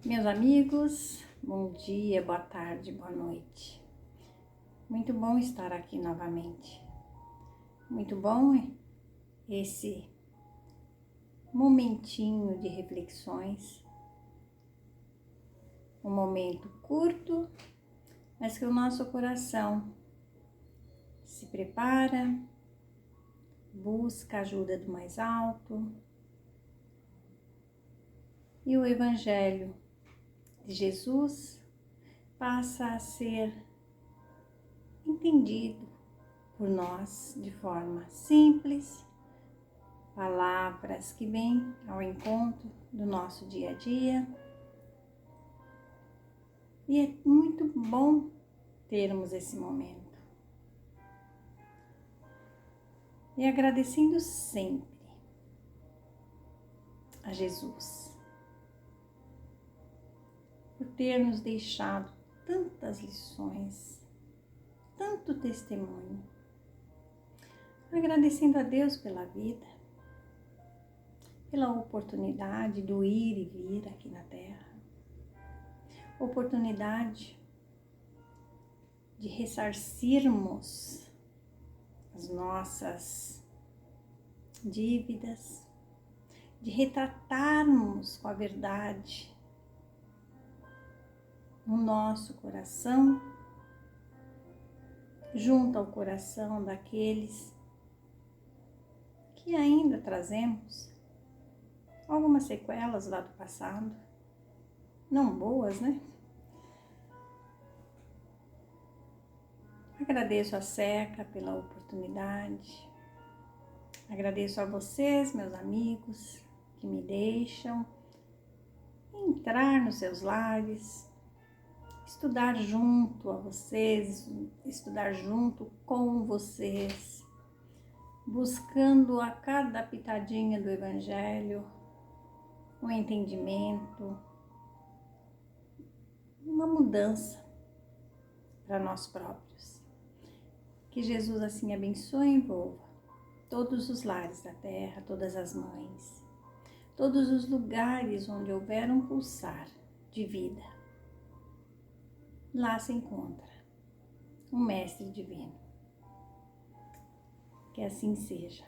Meus amigos, bom dia, boa tarde, boa noite. Muito bom estar aqui novamente. Muito bom esse momentinho de reflexões. Um momento curto, mas que o nosso coração se prepara, busca a ajuda do mais alto. E o Evangelho de Jesus passa a ser entendido por nós de forma simples, palavras que vêm ao encontro do nosso dia a dia. E é muito bom termos esse momento. E agradecendo sempre a Jesus por ter nos deixado tantas lições, tanto testemunho. Agradecendo a Deus pela vida, pela oportunidade do ir e vir aqui na Terra, oportunidade de ressarcirmos as nossas dívidas, de retratarmos com a verdade no nosso coração, junto ao coração daqueles que ainda trazemos algumas sequelas lá do passado, não boas, né? Agradeço a Seca pela oportunidade, agradeço a vocês, meus amigos, que me deixam entrar nos seus lares, estudar junto a vocês, estudar junto com vocês, buscando a cada pitadinha do Evangelho um entendimento, uma mudança para nós próprios. Que Jesus assim abençoe e envolva todos os lares da terra, todas as mães, todos os lugares onde houver um pulsar de vida. Lá se encontra um Mestre Divino. Que assim seja.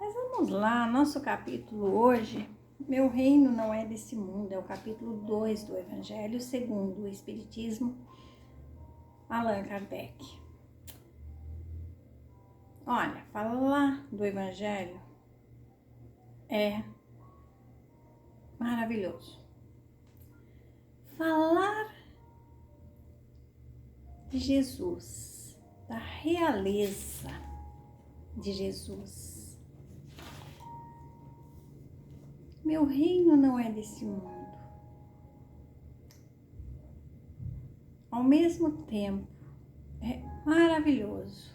Mas vamos lá, nosso capítulo hoje, Meu Reino Não É Desse Mundo, é o capítulo 2 do Evangelho segundo o Espiritismo, Allan Kardec. Olha, falar do Evangelho é maravilhoso. Falar de Jesus, da realeza de Jesus. Meu reino não é desse mundo. Ao mesmo tempo, é maravilhoso,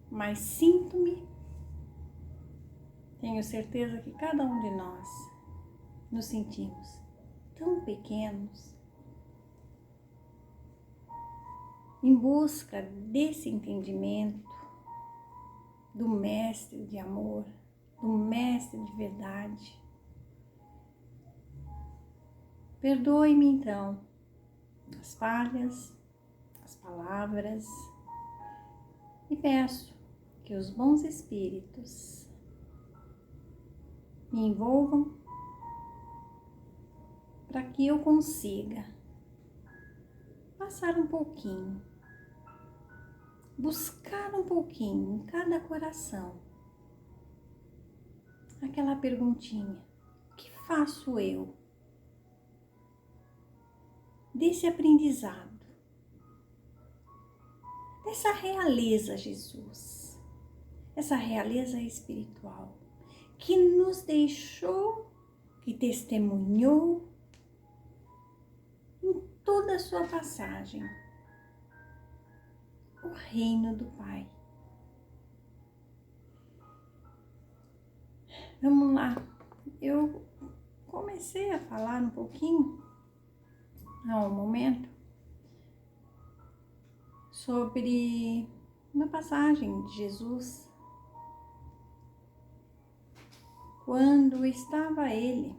mas sinto-me, tenho certeza que cada um de nós nos sentimos tão pequenos, em busca desse entendimento do Mestre de amor, do Mestre de verdade. Perdoe-me então as falhas, as palavras, e peço que os bons espíritos me envolvam para que eu consiga passar um pouquinho, buscar um pouquinho em cada coração aquela perguntinha: o que faço eu desse aprendizado, dessa realeza Jesus, essa realeza espiritual que nos deixou, que testemunhou em toda a sua passagem o reino do Pai. Vamos lá, eu comecei a falar um pouquinho há um momento sobre uma passagem de Jesus quando estava ele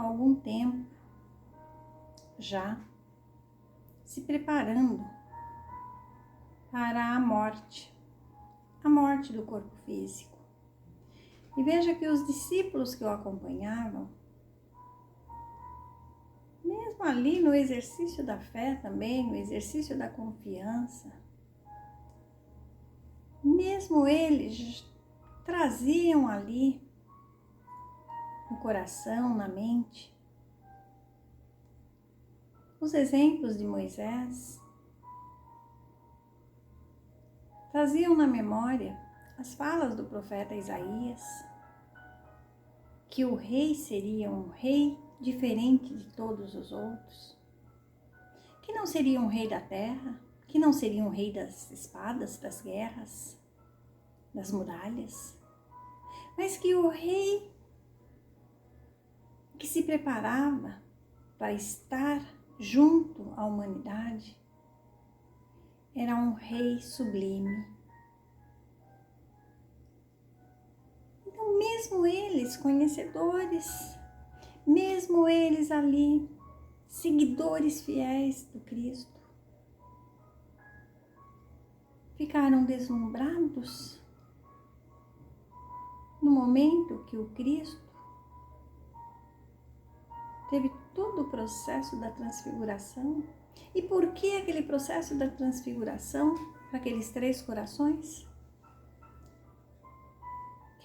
há algum tempo já se preparando para a morte do corpo físico. E veja que os discípulos que o acompanhavam, mesmo ali no exercício da fé também, no exercício da confiança, mesmo eles traziam ali no coração, na mente, os exemplos de Moisés, traziam na memória as falas do profeta Isaías, que o rei seria um rei diferente de todos os outros, que não seria um rei da terra, que não seria um rei das espadas, das guerras, das muralhas, mas que o rei que se preparava para estar junto à humanidade era um rei sublime. Então, mesmo eles, conhecedores, mesmo eles ali, seguidores fiéis do Cristo, ficaram deslumbrados no momento que o Cristo teve todo o processo da transfiguração. E por que aquele processo da transfiguração para aqueles 3 corações?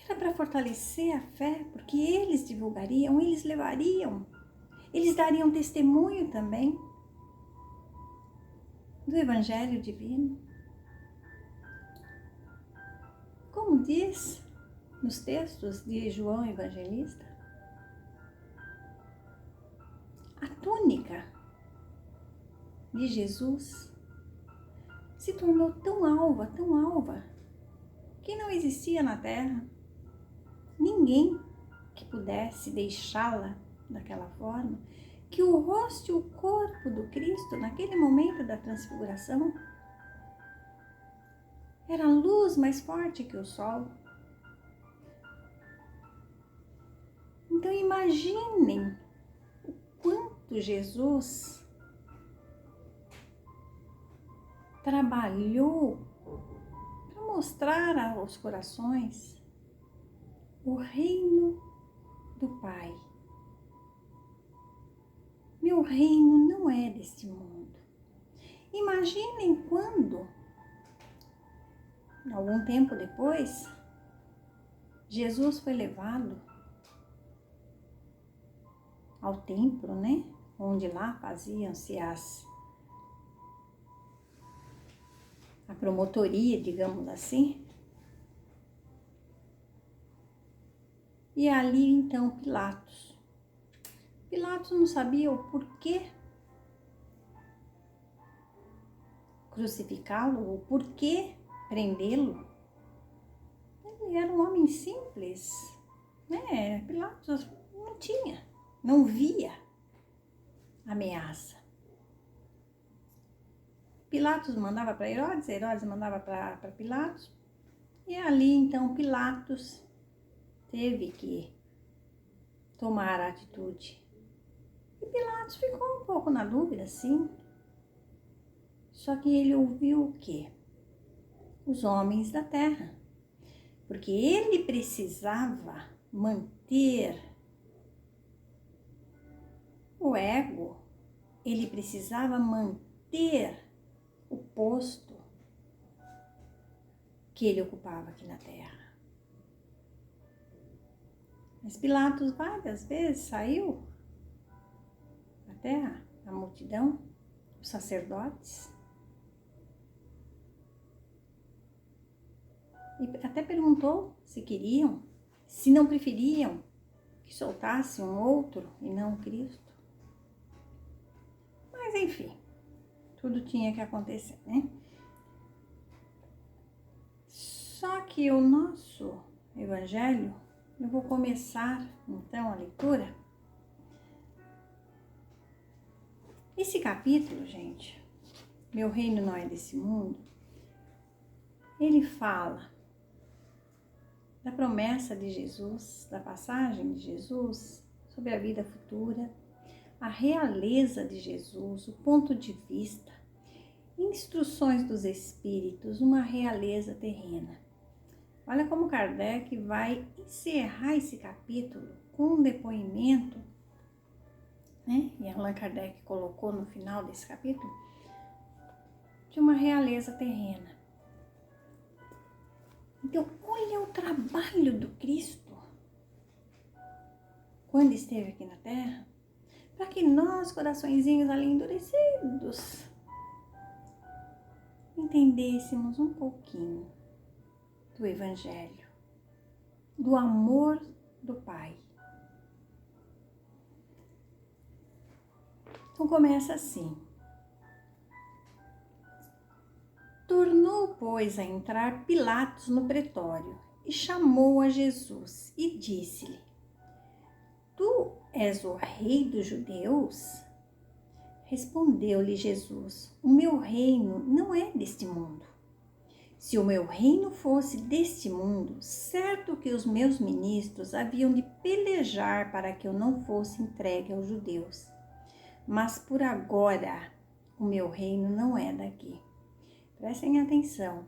Era para fortalecer a fé, porque eles divulgariam, eles levariam, eles dariam testemunho também do Evangelho Divino. Como diz nos textos de João Evangelista, a túnica de Jesus se tornou tão alva, que não existia na terra ninguém que pudesse deixá-la daquela forma, que o rosto e o corpo do Cristo, naquele momento da transfiguração, era a luz mais forte que o sol. Então imaginem o quanto Jesus trabalhou para mostrar aos corações o reino do Pai. Meu reino não é deste mundo. Imaginem quando, algum tempo depois, Jesus foi levado ao templo, né? Onde lá faziam-se a promotoria, digamos assim. E ali então Pilatos não sabia o porquê crucificá-lo, o porquê prendê-lo. Ele era um homem simples, né? Pilatos não via ameaça. Pilatos mandava para Herodes, Herodes mandava para Pilatos, e ali então Pilatos teve que tomar a atitude. E Pilatos ficou um pouco na dúvida, sim. Só que ele ouviu o quê? Os homens da terra. Porque ele precisava manter o ego, ele precisava manter o posto que ele ocupava aqui na terra. Mas Pilatos várias vezes saiu até a multidão, os sacerdotes, e até perguntou se queriam, se não preferiam que soltasse um outro e não Cristo. Mas enfim, tudo tinha que acontecer, né? Só que o nosso evangelho, eu vou começar então a leitura. Esse capítulo, gente, Meu Reino Não É Desse Mundo, ele fala da promessa de Jesus, da passagem de Jesus sobre a vida futura, a realeza de Jesus, o ponto de vista, instruções dos espíritos, uma realeza terrena. Olha como Kardec vai encerrar esse capítulo com um depoimento, né? E Allan Kardec colocou no final desse capítulo, de uma realeza terrena. Então, olha o trabalho do Cristo quando esteve aqui na Terra, para que nós, coraçõezinhos ali endurecidos, entendêssemos um pouquinho do Evangelho, do amor do Pai. Então começa assim. Tornou, pois, a entrar Pilatos no pretório e chamou a Jesus e disse-lhe: Tu és o rei dos judeus? Respondeu-lhe Jesus: O meu reino não é deste mundo. Se o meu reino fosse deste mundo, certo que os meus ministros haviam de pelejar para que eu não fosse entregue aos judeus. Mas por agora, o meu reino não é daqui. Prestem atenção.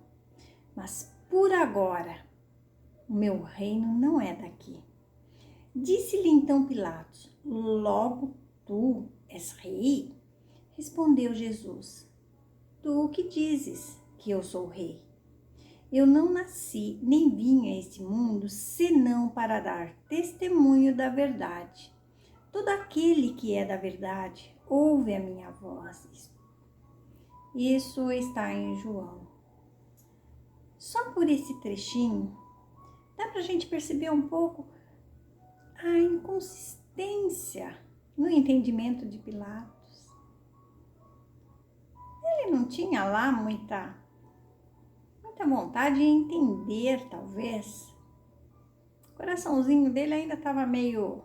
Mas por agora, o meu reino não é daqui. Disse-lhe então Pilatos: Logo tu és rei? Respondeu Jesus: Tu o que dizes que eu sou rei? Eu não nasci nem vim a este mundo senão para dar testemunho da verdade. Todo aquele que é da verdade ouve a minha voz. Isso está em João. Só por esse trechinho, dá para a gente perceber um pouco a inconsistência no entendimento de Pilatos. Ele não tinha lá muita vontade de entender, talvez. O coraçãozinho dele ainda estava meio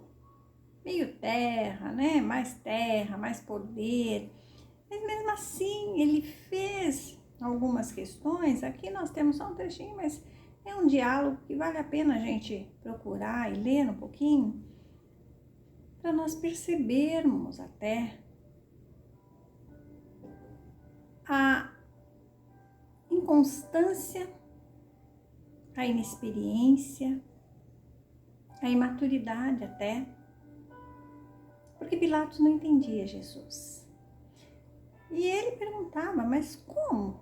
terra, né? Mais poder. Mas mesmo assim, ele fez algumas questões. Aqui nós temos só um trechinho, mas é um diálogo que vale a pena a gente procurar e ler um pouquinho, para nós percebermos até a inconstância, a inexperiência, a imaturidade até, porque Pilatos não entendia Jesus. E ele perguntava, mas como?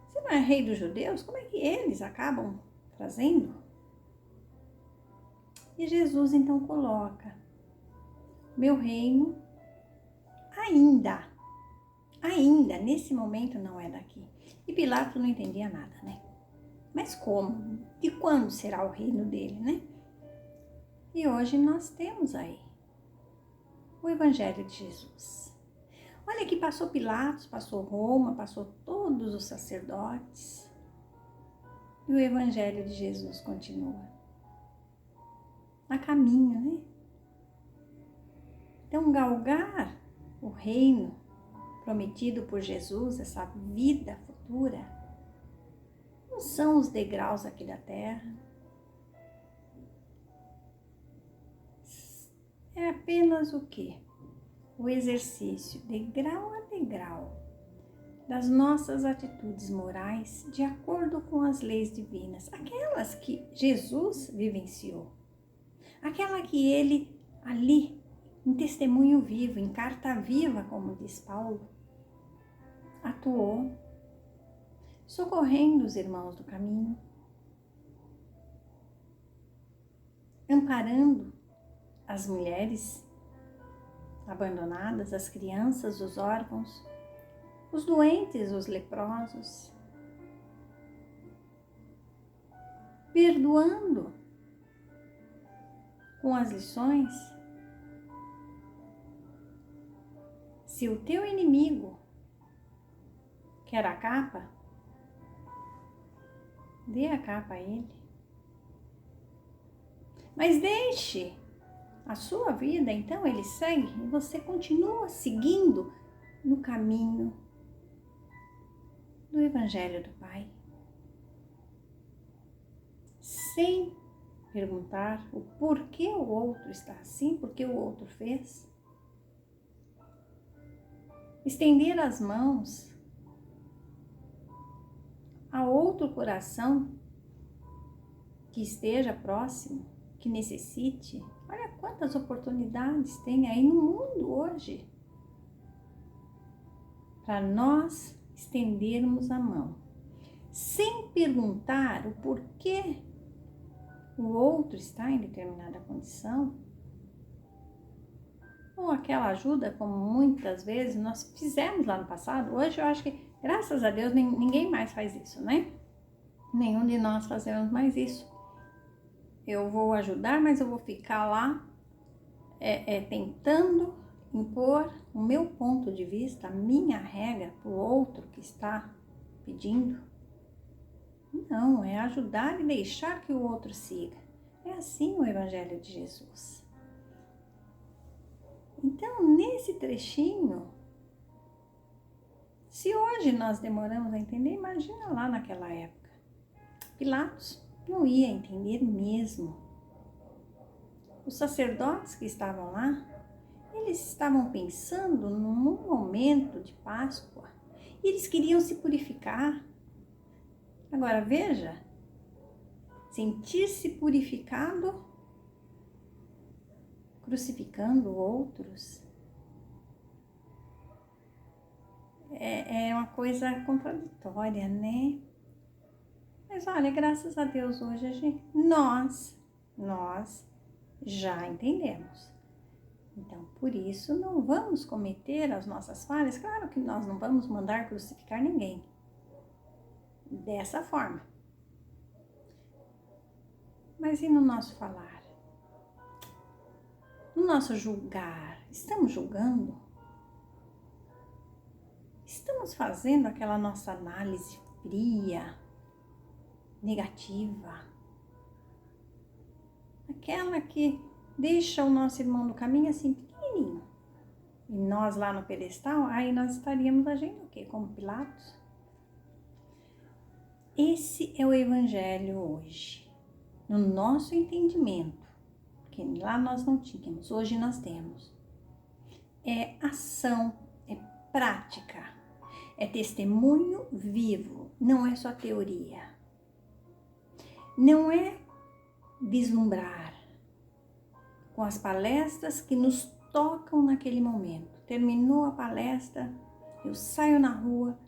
Você não é rei dos judeus? Como é que eles acabam trazendo? E Jesus então coloca: meu reino ainda, nesse momento não é daqui. E Pilatos não entendia nada, né? Mas como? De quando será o reino dele, né? E hoje nós temos aí o Evangelho de Jesus. Olha que passou Pilatos, passou Roma, passou todos os sacerdotes. E o Evangelho de Jesus continua a caminho, né? Então, galgar o reino prometido por Jesus, essa vida futura, não são os degraus aqui da terra. É apenas o quê? O exercício, degrau a degrau, das nossas atitudes morais de acordo com as leis divinas, aquelas que Jesus vivenciou, aquela que ele ali, em testemunho vivo, em carta viva, como diz Paulo, atuou, socorrendo os irmãos do caminho, amparando as mulheres abandonadas, as crianças, os órfãos, os doentes, os leprosos, perdoando com as lições. Se o teu inimigo quer a capa, dê a capa a ele. Mas deixe a sua vida, então ele segue e você continua seguindo no caminho do Evangelho do Pai. Sem perguntar o porquê o outro está assim, porquê o outro fez. Estender as mãos a outro coração que esteja próximo, que necessite. Olha quantas oportunidades tem aí no mundo hoje para nós estendermos a mão, sem perguntar o porquê o outro está em determinada condição, ou aquela ajuda, como muitas vezes nós fizemos lá no passado. Hoje eu acho que, graças a Deus, ninguém mais faz isso, né? Nenhum de nós fazemos mais isso. Eu vou ajudar, mas eu vou ficar lá tentando impor o meu ponto de vista, a minha regra para o outro que está pedindo. Não, é ajudar e deixar que o outro siga. É assim o Evangelho de Jesus. Então, nesse trechinho, se hoje nós demoramos a entender, imagina lá naquela época. Pilatos não ia entender mesmo. Os sacerdotes que estavam lá, eles estavam pensando num momento de Páscoa. E eles queriam se purificar. Agora veja, sentir-se purificado, crucificando outros, é uma coisa contraditória, né? Mas olha, graças a Deus hoje nós já entendemos. Então, por isso, não vamos cometer as nossas falhas. Claro que nós não vamos mandar crucificar ninguém dessa forma. Mas e no nosso falar? No nosso julgar? Estamos julgando? Estamos fazendo aquela nossa análise fria, negativa? Aquela que deixa o nosso irmão no caminho assim pequenininho. E nós lá no pedestal, aí nós estaríamos agindo o quê? Como Pilatos? Esse é o Evangelho hoje. No nosso entendimento, porque lá nós não tínhamos, hoje nós temos. É ação, é prática, é testemunho vivo, não é só teoria. Não é vislumbrar com as palestras que nos tocam naquele momento. Terminou a palestra, eu saio na rua,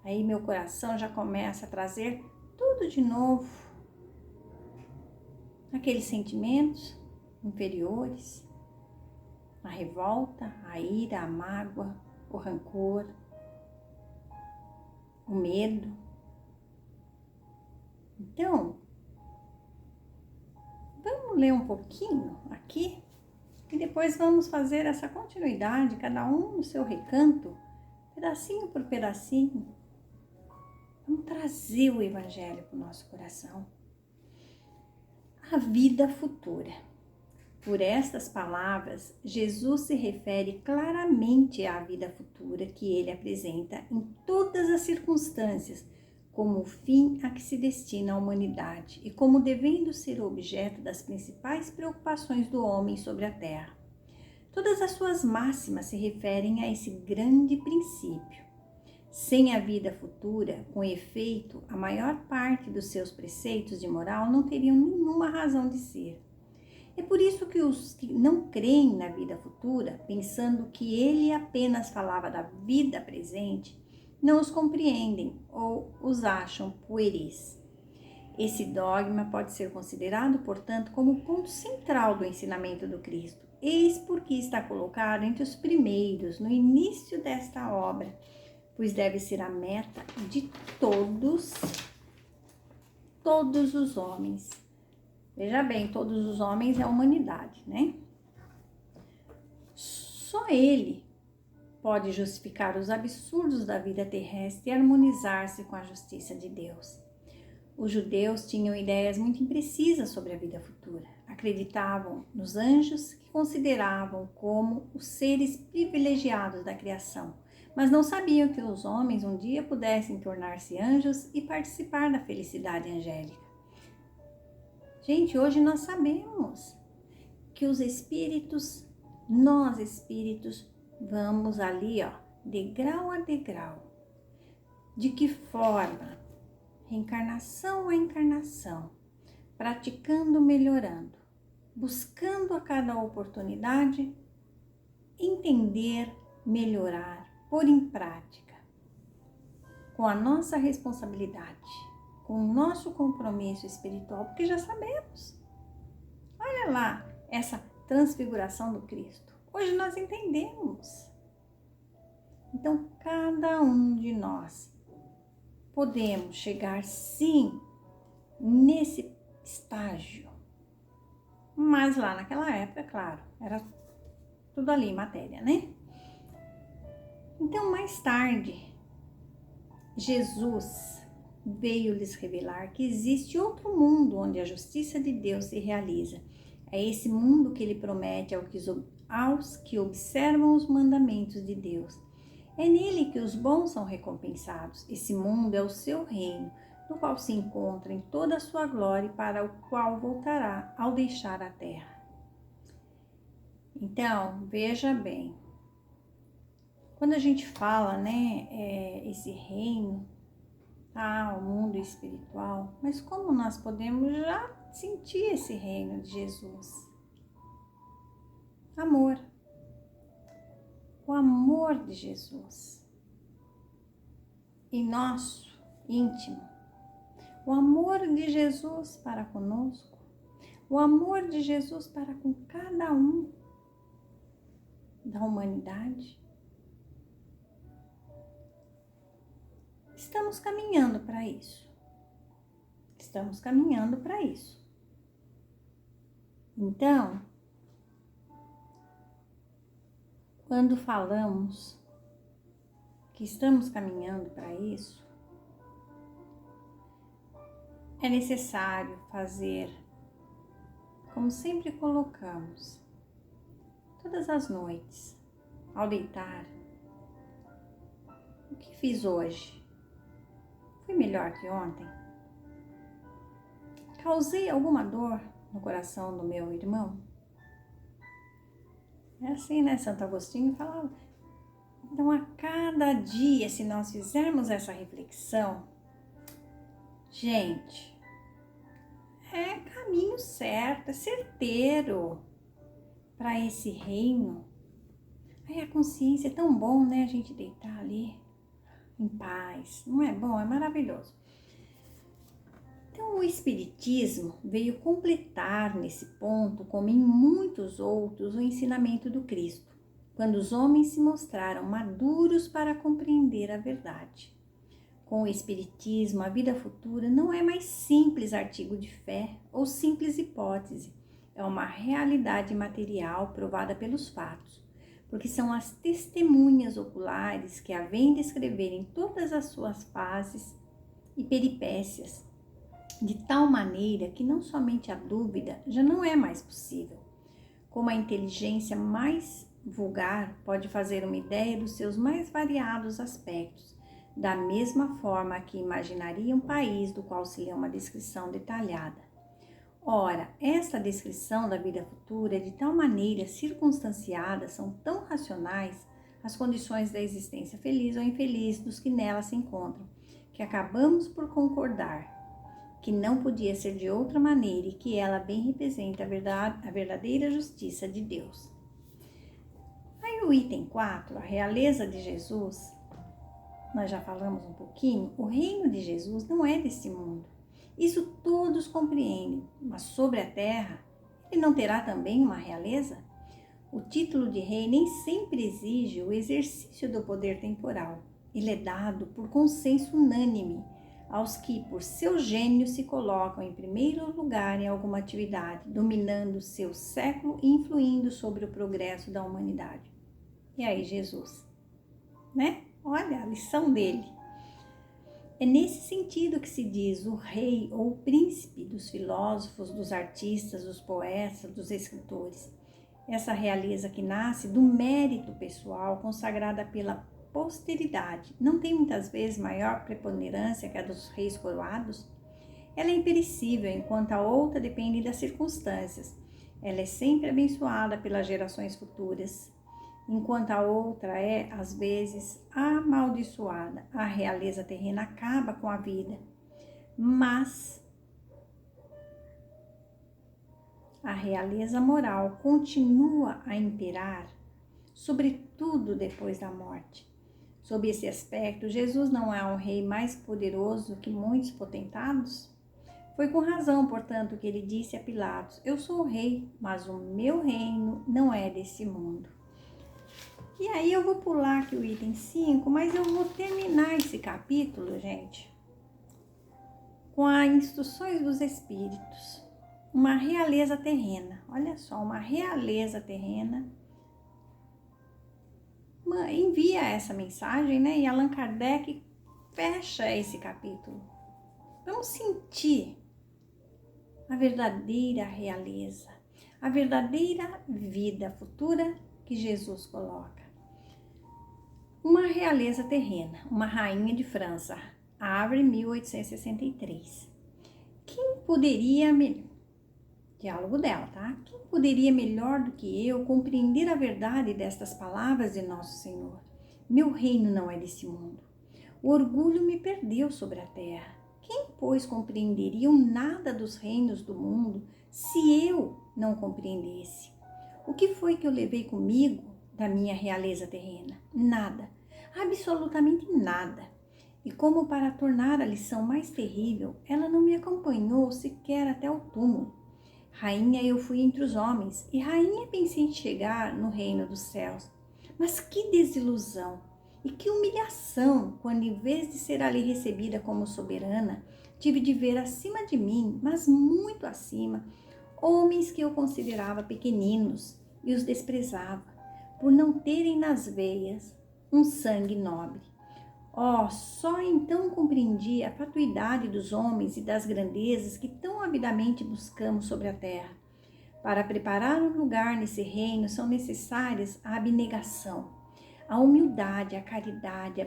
aí meu coração já começa a trazer tudo de novo, aqueles sentimentos inferiores, a revolta, a ira, a mágoa, o rancor, o medo. Então, vamos ler um pouquinho aqui e depois vamos fazer essa continuidade, cada um no seu recanto, pedacinho por pedacinho. Vamos trazer o Evangelho para o nosso coração. A vida futura. Por estas palavras, Jesus se refere claramente à vida futura que ele apresenta em todas as circunstâncias, como o fim a que se destina a humanidade e como devendo ser o objeto das principais preocupações do homem sobre a terra. Todas as suas máximas se referem a esse grande princípio. Sem a vida futura, com efeito, a maior parte dos seus preceitos de moral não teriam nenhuma razão de ser. É por isso que os que não creem na vida futura, pensando que ele apenas falava da vida presente, não os compreendem ou os acham pueris. Esse dogma pode ser considerado, portanto, como o ponto central do ensinamento do Cristo. Eis porque está colocado entre os primeiros, no início desta obra, pois deve ser a meta de todos os homens. Veja bem, todos os homens é a humanidade, né? Só ele pode justificar os absurdos da vida terrestre e harmonizar-se com a justiça de Deus. Os judeus tinham ideias muito imprecisas sobre a vida futura. Acreditavam nos anjos, que consideravam como os seres privilegiados da criação, mas não sabiam que os homens um dia pudessem tornar-se anjos e participar da felicidade angélica. Gente, hoje nós sabemos que os espíritos, nós espíritos, vamos ali, ó, degrau a degrau. De que forma? Reencarnação a encarnação, praticando, melhorando, buscando a cada oportunidade entender, melhorar, pôr em prática, com a nossa responsabilidade, com o nosso compromisso espiritual, porque já sabemos. Olha lá essa transfiguração do Cristo. Hoje nós entendemos. Então, cada um de nós podemos chegar sim nesse estágio. Mas lá naquela época, claro, era tudo ali em matéria, né? Então, mais tarde, Jesus veio lhes revelar que existe outro mundo onde a justiça de Deus se realiza. É esse mundo que ele promete aos que observam os mandamentos de Deus. É nele que os bons são recompensados. Esse mundo é o seu reino, no qual se encontra em toda a sua glória e para o qual voltará ao deixar a terra. Então, veja bem, quando a gente fala, né, esse reino, o mundo espiritual, mas como nós podemos já sentir esse reino de Jesus? Amor. O amor de Jesus em nosso íntimo, o amor de Jesus para conosco, o amor de Jesus para com cada um da humanidade. Estamos caminhando para isso. Estamos caminhando para isso. Então, quando falamos que estamos caminhando para isso, é necessário fazer, como sempre colocamos, todas as noites, ao deitar. O que fiz hoje? Foi melhor que ontem? Causei alguma dor no coração do meu irmão? É assim, né? Santo Agostinho falava. Então, a cada dia, se nós fizermos essa reflexão, gente, é caminho certo, é certeiro para esse reino. Aí a consciência é tão bom, né? A gente deitar ali em paz. Não é bom? É maravilhoso. Então, o Espiritismo veio completar nesse ponto, como em muitos outros, o ensinamento do Cristo, quando os homens se mostraram maduros para compreender a verdade. Com o Espiritismo, a vida futura não é mais simples artigo de fé ou simples hipótese, é uma realidade material provada pelos fatos, porque são as testemunhas oculares que a vêm descrever em todas as suas fases e peripécias, de tal maneira que não somente a dúvida já não é mais possível, como a inteligência mais vulgar pode fazer uma ideia dos seus mais variados aspectos, da mesma forma que imaginaria um país do qual se lê uma descrição detalhada. Ora, esta descrição da vida futura é de tal maneira circunstanciada, são tão racionais as condições da existência feliz ou infeliz dos que nela se encontram, que acabamos por concordar que não podia ser de outra maneira e que ela bem representa a verdadeira justiça de Deus. Aí o item 4, a realeza de Jesus, nós já falamos um pouquinho, o reino de Jesus não é deste mundo. Isso todos compreendem, mas sobre a terra, ele não terá também uma realeza? O título de rei nem sempre exige o exercício do poder temporal. Ele é dado por consenso unânime aos que, por seu gênio, se colocam em primeiro lugar em alguma atividade, dominando seu século e influindo sobre o progresso da humanidade. E aí, Jesus, né? Olha a lição dele. É nesse sentido que se diz o rei ou o príncipe dos filósofos, dos artistas, dos poetas, dos escritores. Essa realeza que nasce do mérito pessoal consagrada pela posteridade não tem muitas vezes maior preponderância que a dos reis coroados? Ela é imperecível, enquanto a outra depende das circunstâncias. Ela é sempre abençoada pelas gerações futuras, enquanto a outra é, às vezes, amaldiçoada. A realeza terrena acaba com a vida, mas a realeza moral continua a imperar, sobretudo depois da morte. Sob esse aspecto, Jesus não é um rei mais poderoso que muitos potentados? Foi com razão, portanto, que ele disse a Pilatos: eu sou o rei, mas o meu reino não é desse mundo. E aí eu vou pular aqui o item 5, mas eu vou terminar esse capítulo, gente, com as instruções dos Espíritos. Uma realeza terrena, olha só, uma realeza terrena envia essa mensagem, né? E Allan Kardec fecha esse capítulo. Vamos sentir a verdadeira realeza, a verdadeira vida futura que Jesus coloca. Uma realeza terrena, uma rainha de França, Havre, 1863. Quem poderia, diálogo dela, tá? Quem poderia melhor do que eu compreender a verdade destas palavras de Nosso Senhor? Meu reino não é desse mundo. O orgulho me perdeu sobre a terra. Quem, pois, compreenderia o nada dos reinos do mundo se eu não compreendesse? O que foi que eu levei comigo da minha realeza terrena? Nada, absolutamente nada. E como para tornar a lição mais terrível, ela não me acompanhou sequer até o túmulo. Rainha eu fui entre os homens, e rainha pensei em chegar no reino dos céus. Mas que desilusão e que humilhação, quando em vez de ser ali recebida como soberana, tive de ver acima de mim, mas muito acima, homens que eu considerava pequeninos e os desprezava, por não terem nas veias um sangue nobre. Oh, só então compreendi a fatuidade dos homens e das grandezas que tão avidamente buscamos sobre a terra. Para preparar um lugar nesse reino são necessárias a abnegação, a humildade, a caridade,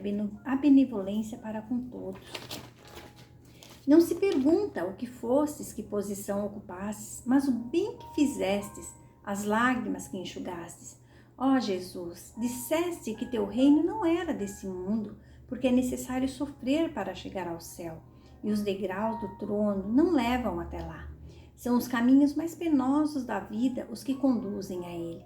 a benevolência para com todos. Não se pergunta o que fostes, que posição ocupastes, mas o bem que fizestes, as lágrimas que enxugastes. Ó Jesus, disseste que teu reino não era desse mundo, porque é necessário sofrer para chegar ao céu, e os degraus do trono não levam até lá. São os caminhos mais penosos da vida os que conduzem a ele.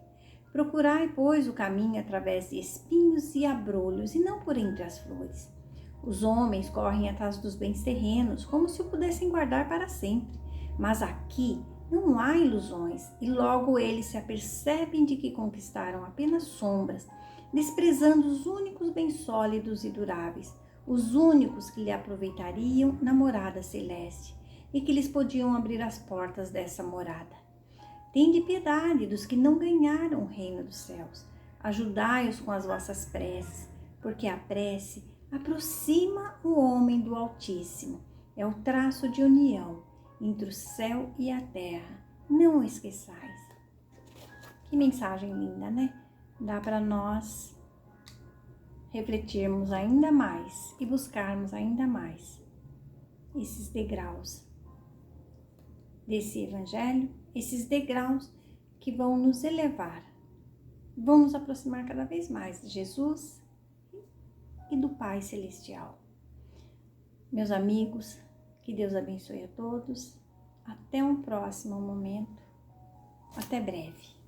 Procurai, pois, o caminho através de espinhos e abrolhos, e não por entre as flores. Os homens correm atrás dos bens terrenos, como se o pudessem guardar para sempre. Mas aqui não há ilusões, e logo eles se apercebem de que conquistaram apenas sombras, desprezando os únicos bens sólidos e duráveis, os únicos que lhe aproveitariam na morada celeste, e que lhes podiam abrir as portas dessa morada. Tende piedade dos que não ganharam o reino dos céus. Ajudai-os com as vossas preces, porque a prece aproxima o homem do Altíssimo. É o traço de união entre o céu e a terra. Não o esqueçais. Que mensagem linda, né? Dá para nós refletirmos ainda mais e buscarmos ainda mais esses degraus desse evangelho, esses degraus que vão nos elevar, vão nos aproximar cada vez mais de Jesus e do Pai Celestial. Meus amigos, que Deus abençoe a todos. Até um próximo momento. Até breve.